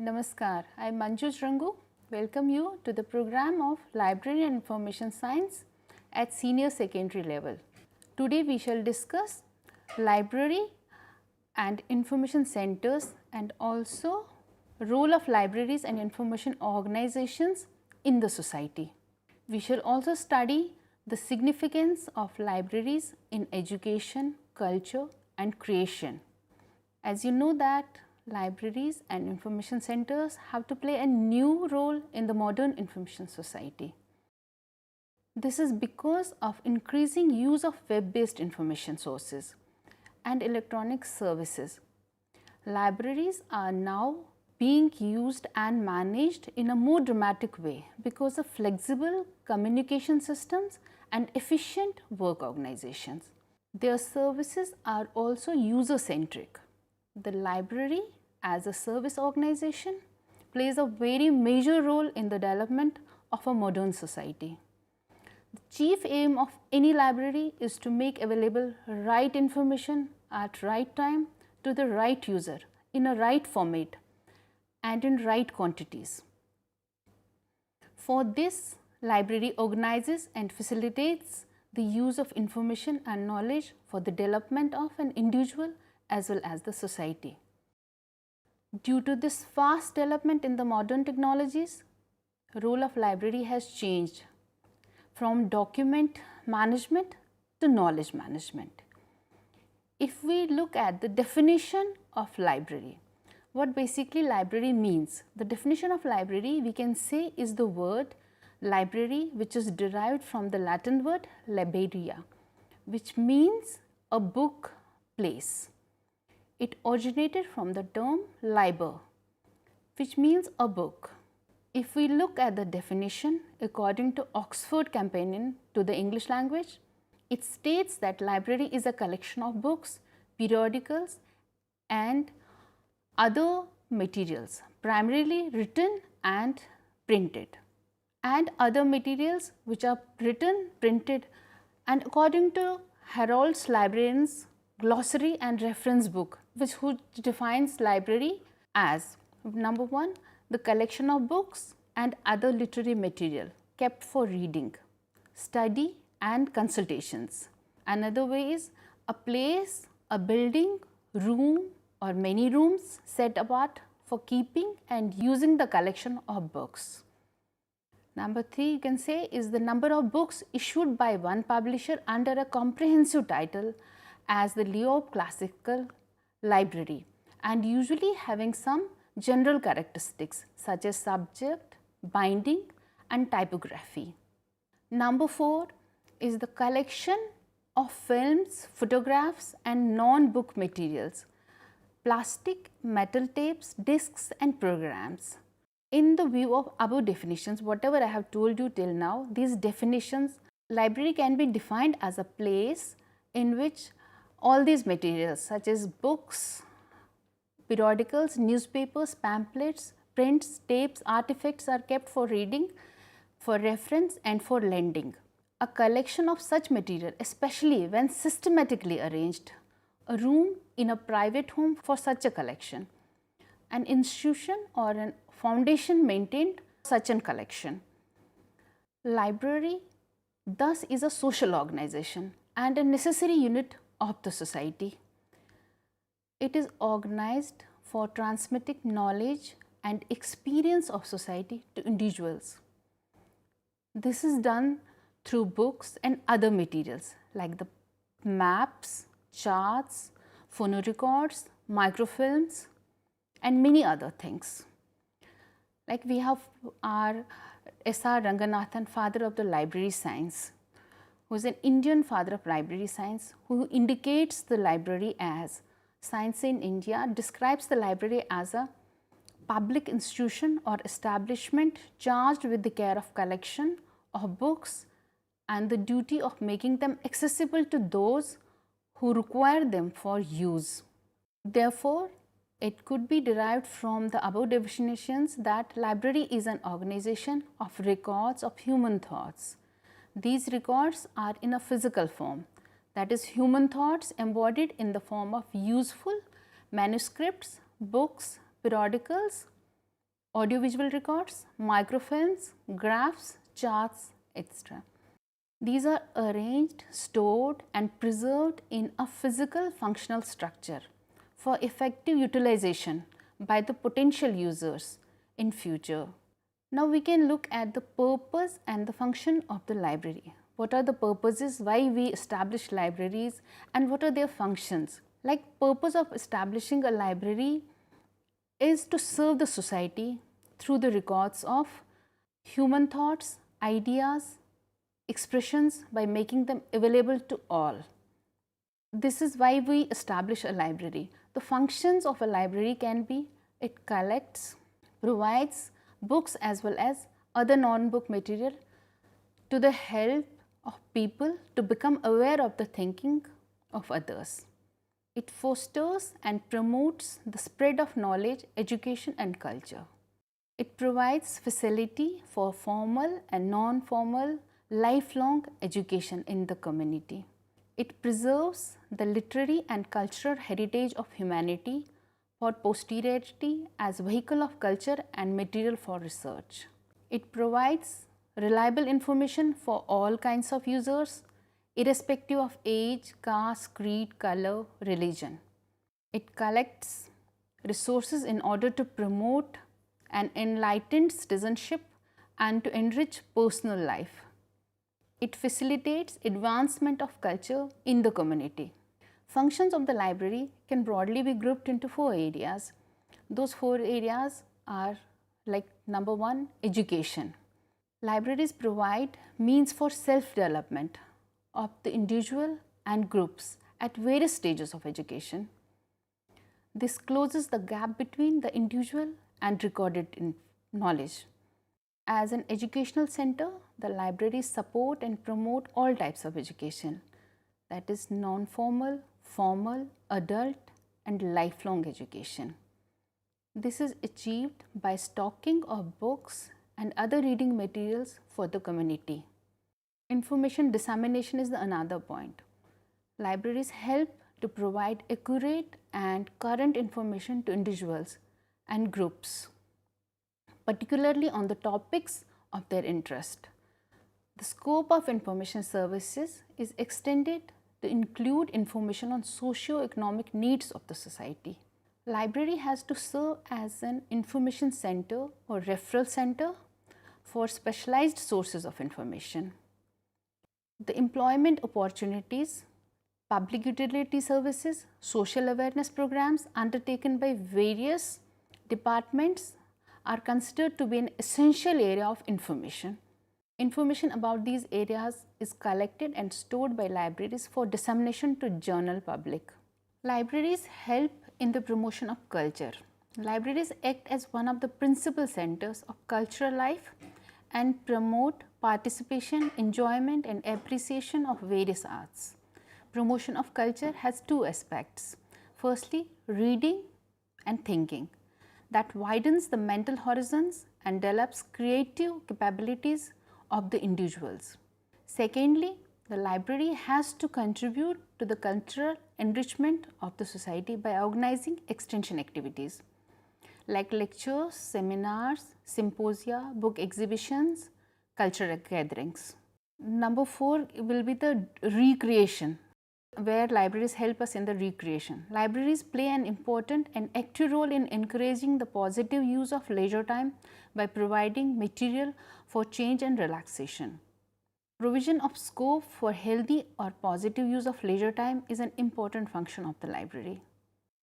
Namaskar, I am Manjush Rangu. Welcome you to the program of Library and Information Science at senior secondary level. Today we shall discuss library and information centers and also role of libraries and information organizations in the society. We shall also study the significance of libraries in education, culture and creation. As you know that libraries and information centers have to play a new role in the modern information society. This is because of increasing use of web-based information sources and electronic services. Libraries are now being used and managed in a more dramatic way because of flexible communication systems and efficient work organizations. Their services are also user-centric. The library as a service organization plays a very major role in the development of a modern society. The chief aim of any library is to make available right information at right time to the right user in a right format and in right quantities. For this, library organizes and facilitates the use of information and knowledge for the development of an individual as well as the society. Due to this fast development in the modern technologies, the role of library has changed from document management to knowledge management. If we look at the definition of library, what basically library means, the definition of library we can say is the word library, which is derived from the Latin word libraria, which means a book place. It originated from the term liber, which means a book. If we look at the definition according to Oxford Companion to the English language, it states that library is a collection of books, periodicals and other materials, primarily written and printed, and other materials which are written, printed, and according to Harold's Librarian's Glossary and Reference Book, which defines library as number 1, the collection of books and other literary material kept for reading, study and consultations. Another way is a place, a building, room or many rooms set apart for keeping and using the collection of books. Number 3 you can say is the number of books issued by one publisher under a comprehensive title as the Loeb Classical Library, and usually having some general characteristics such as subject, binding and typography. Number 4 is the collection of films, photographs and non-book materials, plastic, metal tapes, discs and programs. In the view of above definitions, whatever I have told you till now, these definitions, library can be defined as a place in which all these materials such as books, periodicals, newspapers, pamphlets, prints, tapes, artifacts are kept for reading, for reference and for lending. A collection of such material, especially when systematically arranged, a room in a private home for such a collection, an institution or a foundation maintained such a collection. Library thus is a social organization and a necessary unit of the society. It is organized for transmitting knowledge and experience of society to individuals. This is done through books and other materials like the maps, charts, phonorecords, microfilms and many other things. Like we have our S.R. Ranganathan, father of the library science, who is an Indian father of library science, who indicates the library as Science in India, describes the library as a public institution or establishment charged with the care of collection of books and the duty of making them accessible to those who require them for use. Therefore, it could be derived from the above definitions that library is an organization of records of human thoughts. These records are in a physical form, that is human thoughts embodied in the form of useful manuscripts, books, periodicals audiovisual records, microfilms, graphs, charts, etc. These are arranged, stored and preserved in a physical functional structure for effective utilization by the potential users in future. Now we can look at the purpose and the function of the library. What are the purposes, why we establish libraries, and what are their functions? Like, purpose of establishing a library is to serve the society through the records of human thoughts, ideas, expressions, by making them available to all. This is why we establish a library. The functions of a library can be: it collects, provides books as well as other non-book material to the help of people to become aware of the thinking of others. It fosters and promotes the spread of knowledge, education and culture. It provides facility for formal and non-formal lifelong education in the community. It preserves the literary and cultural heritage of humanity for posterity as vehicle of culture and material for research. It provides reliable information for all kinds of users, irrespective of age, caste, creed, color, religion. It collects resources in order to promote an enlightened citizenship and to enrich personal life. It facilitates advancement of culture in the community. Functions of the library can broadly be grouped into 4 areas. Those 4 areas are like: number 1, education. Libraries provide means for self-development of the individual and groups at various stages of education. This closes the gap between the individual and recorded knowledge. As an educational center, the libraries support and promote all types of education, that is non-formal, formal, adult and lifelong education. This is achieved by stocking of books and other reading materials for the community. Information dissemination is another point. Libraries help to provide accurate and current information to individuals and groups, particularly on the topics of their interest. The scope of information services is extended to include information on socio-economic needs of the society. Library has to serve as an information center or referral center for specialized sources of information. The employment opportunities, public utility services, social awareness programs undertaken by various departments are considered to be an essential area of information. Information about these areas is collected and stored by libraries for dissemination to general public. Libraries help in the promotion of culture. Libraries act as one of the principal centers of cultural life and promote participation, enjoyment and appreciation of various arts. Promotion of culture has 2 aspects. Firstly, reading and thinking, that widens the mental horizons and develops creative capabilities of the individuals. Secondly, the library has to contribute to the cultural enrichment of the society by organizing extension activities like lectures, seminars, symposia, book exhibitions, cultural gatherings. Number 4 will be the recreation, where libraries help us in the recreation. Libraries play an important and active role in encouraging the positive use of leisure time by providing material for change and relaxation. Provision of scope for healthy or positive use of leisure time is an important function of the library.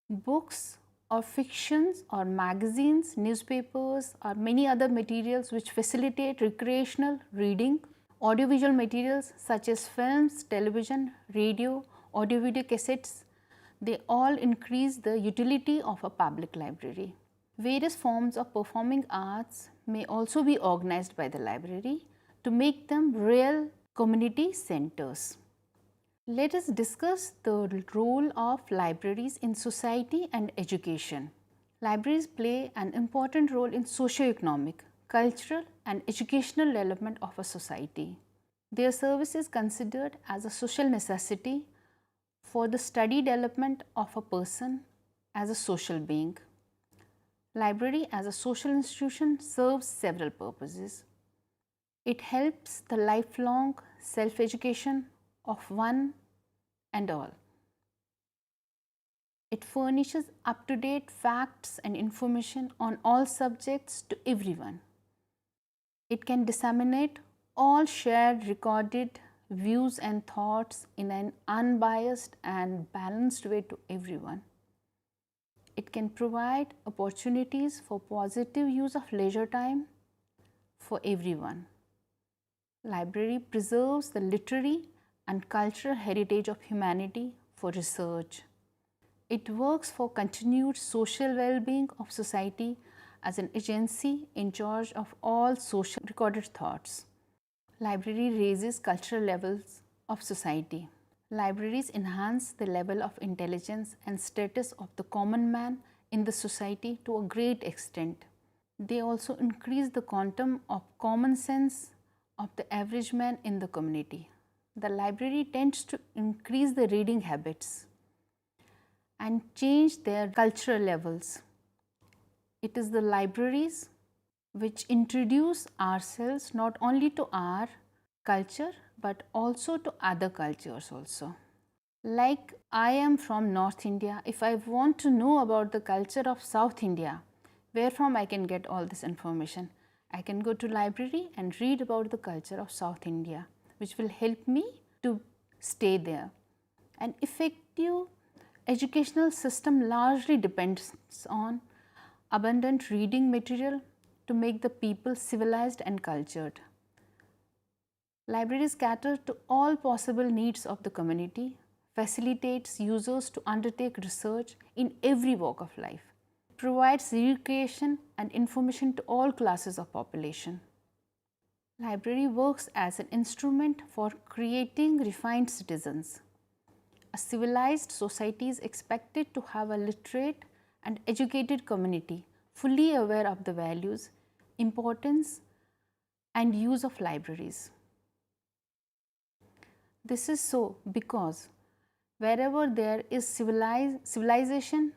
Books or fictions or magazines, newspapers or many other materials which facilitate recreational reading, audiovisual materials such as films, television, radio, audio-video cassettes, they all increase the utility of a public library. Various forms of performing arts may also be organized by the library to make them real community centers. Let us discuss the role of libraries in society and education. Libraries play an important role in socio-economic, cultural and educational development of a society. Their service is considered as a social necessity for the steady development of a person as a social being. Library as a social institution serves several purposes. It helps the lifelong self-education of one and all. It furnishes up-to-date facts and information on all subjects to everyone. It can disseminate all shared recorded views and thoughts in an unbiased and balanced way to everyone. It can provide opportunities for positive use of leisure time for everyone. Library preserves the literary and cultural heritage of humanity for research. It works for continued social well-being of society as an agency in charge of all social recorded thoughts. Library raises cultural levels of society. Libraries enhance the level of intelligence and status of the common man in the society to a great extent. They also increase the quantum of common sense of the average man in the community. The library tends to increase the reading habits and change their cultural levels. It is the libraries which introduce ourselves not only to our culture but also to other cultures also. Like I am from North India, if I want to know about the culture of South India, where from I can get all this information? I can go to library and read about the culture of South India, which will help me to stay there. An effective educational system largely depends on abundant reading material to make the people civilized and cultured. Libraries cater to all possible needs of the community, facilitates users to undertake research in every walk of life, provides education and information to all classes of population. Library works as an instrument for creating refined citizens. A civilized society is expected to have a literate and educated community fully aware of the values, importance, and use of libraries. This is so because wherever there is civilization,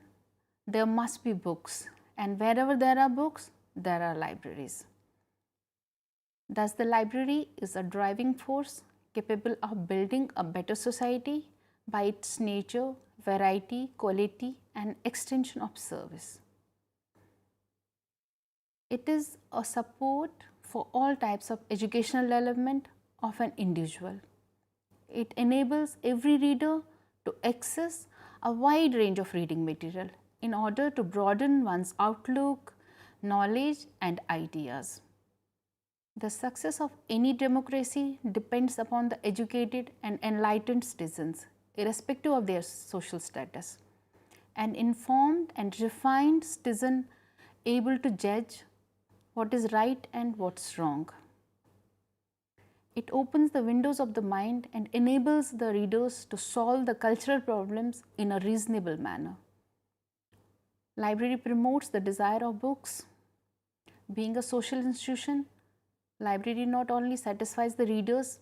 there must be books, and wherever there are books, there are libraries. Thus, the library is a driving force capable of building a better society by its nature, variety, quality, and extension of service. It is a support for all types of educational development of an individual. It enables every reader to access a wide range of reading material in order to broaden one's outlook, knowledge, and ideas. The success of any democracy depends upon the educated and enlightened citizens, irrespective of their social status. An informed and refined citizen able to judge what is right and what's wrong. It opens the windows of the mind and enables the readers to solve the cultural problems in a reasonable manner. Library promotes the desire of books. Being a social institution, library not only satisfies the readers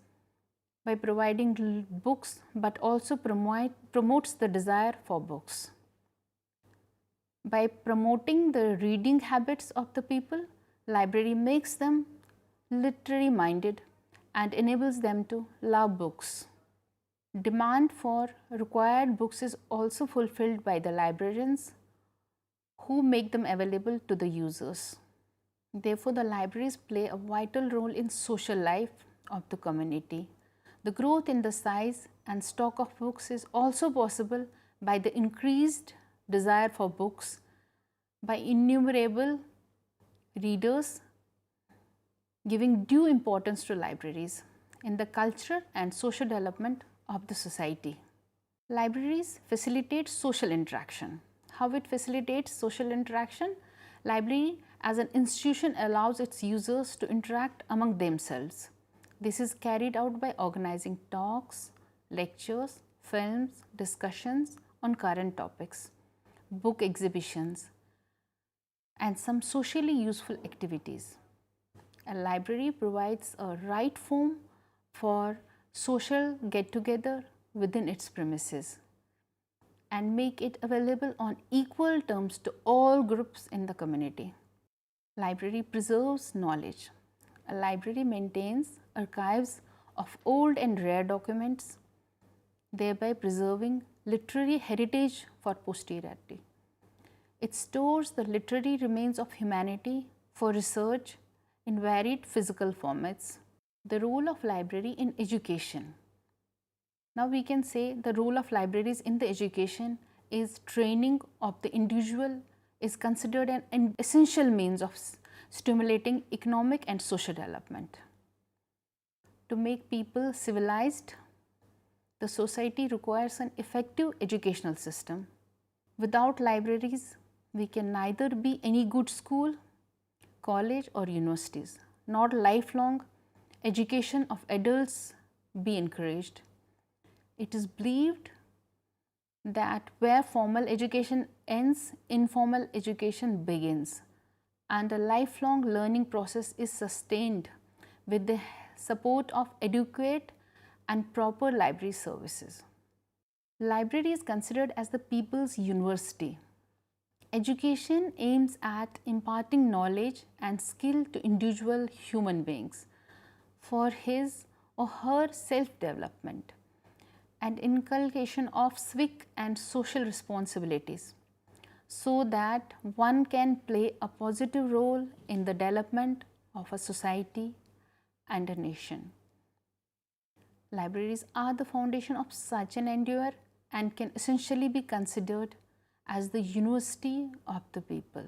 by providing books but also promotes the desire for books. By promoting the reading habits of the people, library makes them literary minded and enables them to love books. Demand for required books is also fulfilled by the librarians who make them available to the users. Therefore, the libraries play a vital role in social life of the community. The growth in the size and stock of books is also possible by the increased desire for books by innumerable readers giving due importance to libraries in the cultural and social development of the society. Libraries facilitate social interaction. How it facilitates social interaction? Library as an institution allows its users to interact among themselves. This is carried out by organizing talks, lectures, films, discussions on current topics, book exhibitions, and some socially useful activities. A library provides a right forum for social get-together within its premises. and make it available on equal terms to all groups in the community. Library preserves knowledge. A library maintains archives of old and rare documents, thereby preserving literary heritage for posterity. It stores the literary remains of humanity for research in varied physical formats. The role of library in education. Now we can say the role of libraries in the education is training of the individual is considered an essential means of stimulating economic and social development. To make people civilized, the society requires an effective educational system. Without libraries, we can neither be any good school, college or universities, nor lifelong education of adults be encouraged. It is believed that where formal education ends, informal education begins, and a lifelong learning process is sustained with the support of adequate and proper library services. Library is considered as the people's university. Education aims at imparting knowledge and skill to individual human beings for his or her self-development and inculcation of civic and social responsibilities so that one can play a positive role in the development of a society and a nation. Libraries are the foundation of such an endeavor and can essentially be considered as the university of the people.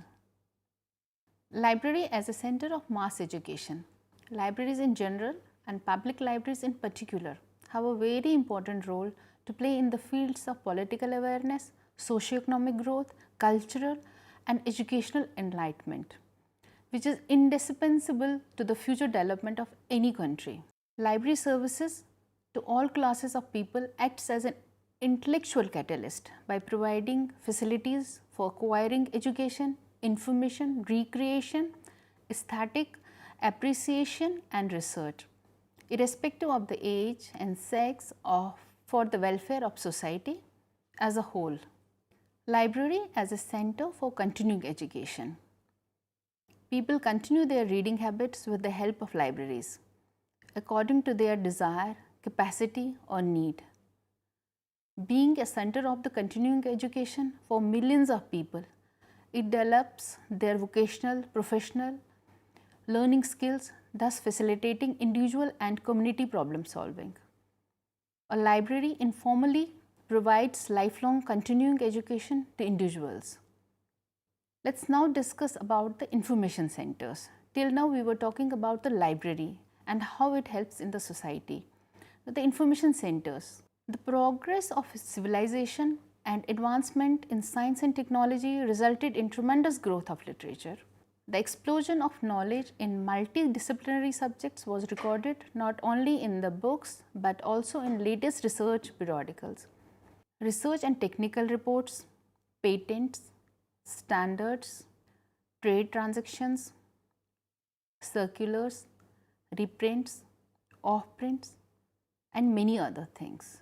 Library as a center of mass education. Libraries in general and public libraries in particular have a very important role to play in the fields of political awareness, socio-economic growth, cultural and educational enlightenment, which is indispensable to the future development of any country. Library services to all classes of people acts as an intellectual catalyst by providing facilities for acquiring education, information, recreation, aesthetic appreciation and research, irrespective of the age and sex for the welfare of society as a whole. Library as a center for continuing education. People continue their reading habits with the help of libraries, according to their desire, capacity or need. Being a center of the continuing education for millions of people, it develops their vocational, professional learning skills, thus facilitating individual and community problem solving. A library informally provides lifelong continuing education to individuals. Let's now discuss about the information centers. Till now we were talking about the library and how it helps in the society. The information centers. The progress of civilization and advancement in science and technology resulted in tremendous growth of literature. The explosion of knowledge in multidisciplinary subjects was recorded not only in the books but also in latest research periodicals. Research and technical reports, patents, standards, trade transactions, circulars, reprints, off-prints and many other things.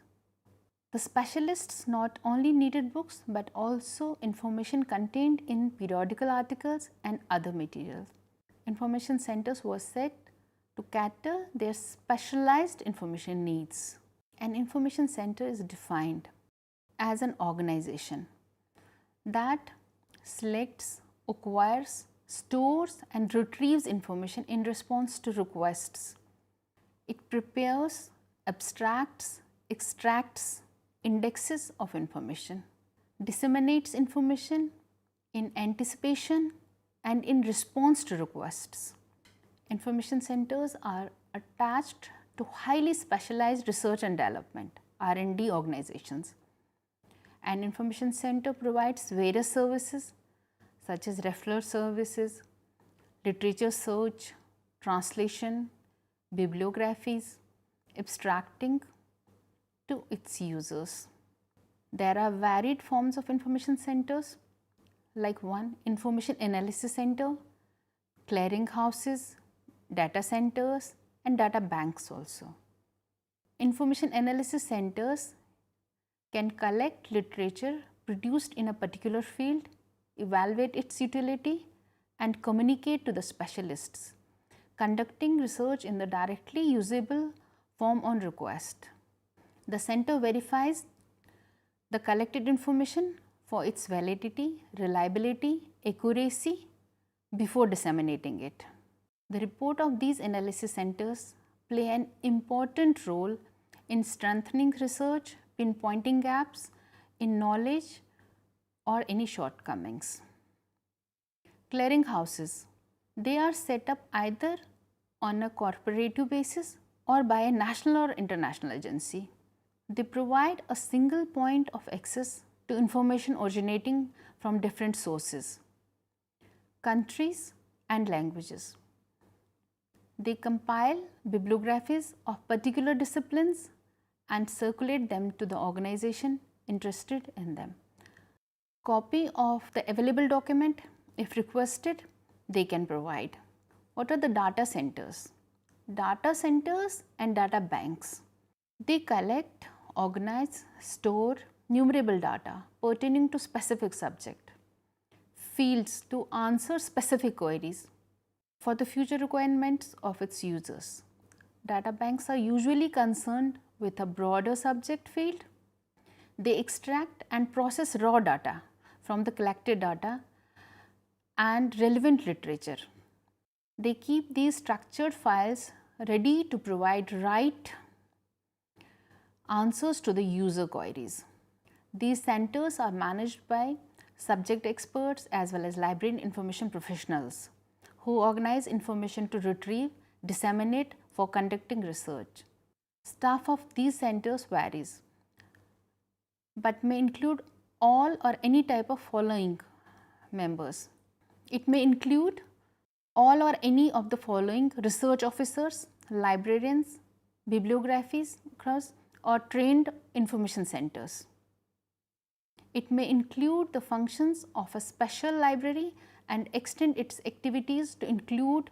The specialists not only needed books but also information contained in periodical articles and other materials. Information centers were set to cater their specialized information needs. An information center is defined as an organization that selects, acquires, stores and retrieves information in response to requests. It prepares, abstracts, extracts, indexes of information, disseminates information in anticipation and in response to requests. Information centers are attached to highly specialized research and development (R&D) organizations. An information center provides various services such as referral services, literature search, translation, bibliographies, abstracting to its users. There are varied forms of information centers like one information analysis center, clearing houses, data centers and data banks also. Information analysis centers can collect literature produced in a particular field, evaluate its utility, and communicate to the specialists, conducting research in the directly usable form on request. The center verifies the collected information for its validity, reliability, accuracy before disseminating it. The report of these analysis centers play an important role in strengthening research, pinpointing gaps in knowledge or any shortcomings. Clearing houses. They are set up either on a corporative basis or by a national or international agency. They provide a single point of access to information originating from different sources, countries and languages. They compile bibliographies of particular disciplines and circulate them to the organization interested in them. Copy of the available document, if requested, they can provide. What are the data centers? Data centers and data banks. They collect, organize, store numerable data pertaining to specific subject, fields to answer specific queries for the future requirements of its users. Data banks are usually concerned with a broader subject field. They extract and process raw data from the collected data and relevant literature. They keep these structured files ready to provide right answers to the user queries. These centers are managed by subject experts as well as library and information professionals who organize information to retrieve, disseminate for conducting research. Staff of these centers varies, but may include all or any type of following members. It may include all or any of the following research officers, librarians, bibliographers, or trained information centers. It may include the functions of a special library and extend its activities to include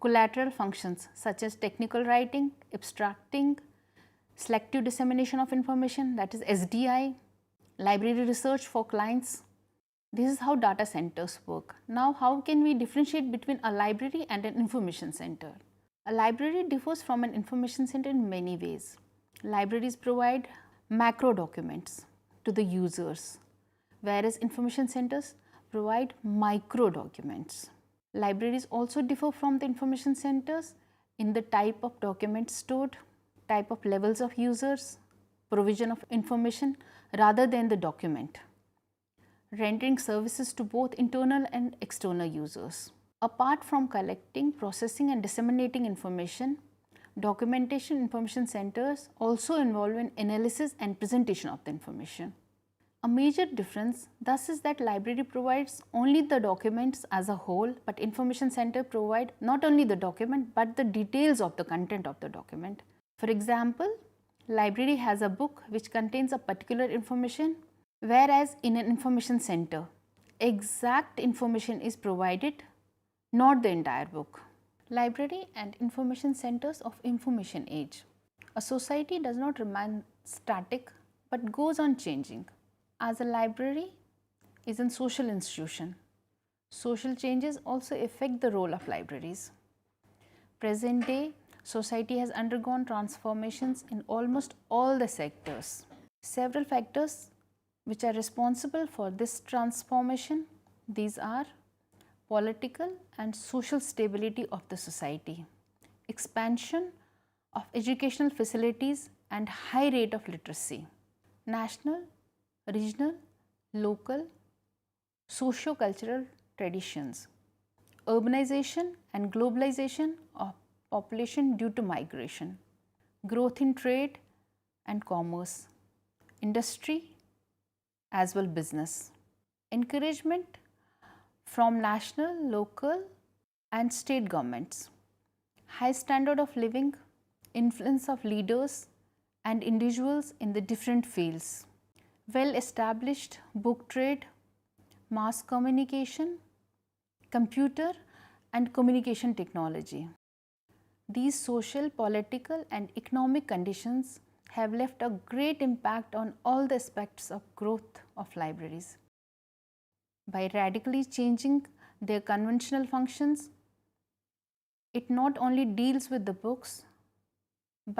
collateral functions such as technical writing, abstracting, selective dissemination of information, that is SDI, library research for clients. This is how data centers work. Now, how can we differentiate between a library and an information center? A library differs from an information center in many ways. Libraries provide macro documents to the users, whereas information centers provide micro documents. Libraries also differ from the information centers in the type of documents stored, type of levels of users, provision of information rather than the document, rendering services to both internal and external users. Apart from collecting, processing and disseminating information, documentation information centers also involve in analysis and presentation of the information. A major difference thus is that library provides only the documents as a whole, but information center provide not only the document but the details of the content of the document. For example, library has a book which contains a particular information, whereas in an information center, exact information is provided, not the entire book. Library and information centers of information age. A society does not remain static but goes on changing. As a library is a social institution, social changes also affect the role of libraries. Present day society has undergone transformations in almost all the sectors. Several factors which are responsible for this transformation, these are political and social stability of the society, expansion of educational facilities and high rate of literacy, national, regional, local, socio-cultural traditions, urbanization and globalization of population due to migration, growth in trade and commerce, industry as well business, encouragement from national, local and state governments, high standard of living, influence of leaders and individuals in the different fields, well established book trade, mass communication, computer and communication technology. These social, political and economic conditions have left a great impact on all the aspects of growth of libraries. By radically changing their conventional functions, it not only deals with the books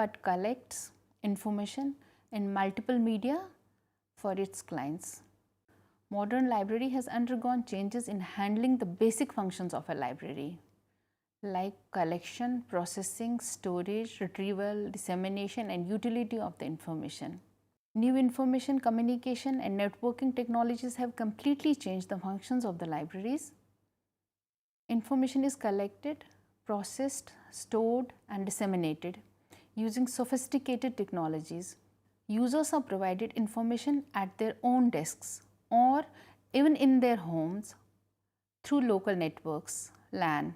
but collects information in multiple media for its clients. Modern library has undergone changes in handling the basic functions of a library, like collection, processing, storage, retrieval, dissemination and utility of the information. New information, communication and networking technologies have completely changed the functions of the libraries. Information is collected, processed, stored and disseminated using sophisticated technologies. Users are provided information at their own desks or even in their homes through local networks, LAN,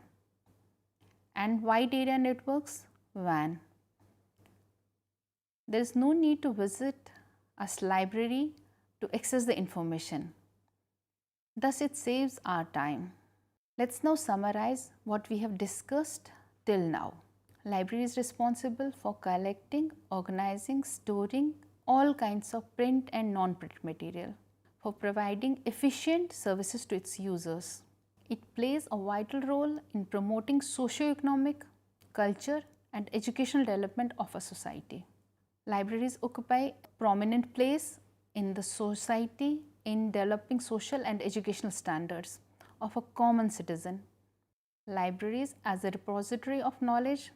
and wide area networks, WAN. There is no need to visit a library to access the information. Thus, it saves our time. Let's now summarize what we have discussed till now. Library is responsible for collecting, organizing, storing all kinds of print and non-print material, for providing efficient services to its users. It plays a vital role in promoting socio-economic, culture and educational development of a society. Libraries occupy a prominent place in the society in developing social and educational standards of a common citizen. Libraries as a repository of knowledge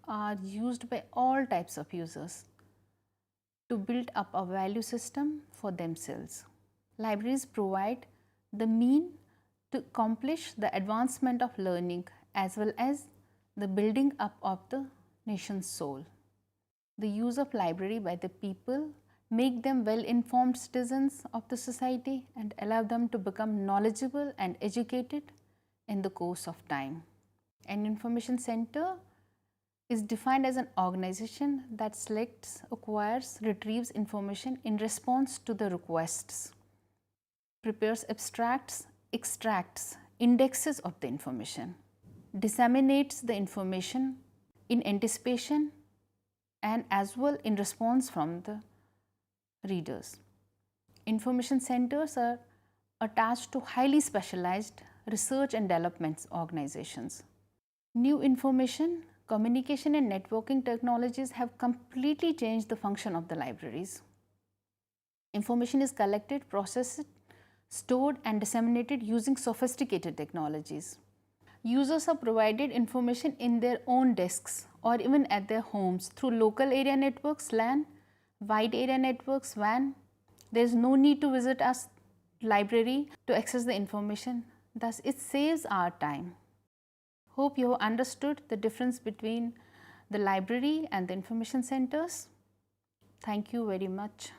are used by all types of users to build up a value system for themselves. Libraries provide the means to accomplish the advancement of learning as well as the building up of the nation's soul. The use of library by the people make them well-informed citizens of the society and allow them to become knowledgeable and educated in the course of time. An information center is defined as an organization that selects, acquires, retrieves information in response to the requests, prepares abstracts, extracts, indexes of the information, disseminates the information in anticipation and as well in response from the readers. Information centers are attached to highly specialized research and development organizations. New information, communication and networking technologies have completely changed the function of the libraries. Information is collected, processed, stored and disseminated using sophisticated technologies. Users are provided information in their own desks or even at their homes through local area networks, LAN, wide area networks, WAN. There is no need to visit a library to access the information. Thus, it saves our time. Hope you have understood the difference between the library and the information centers. Thank you very much.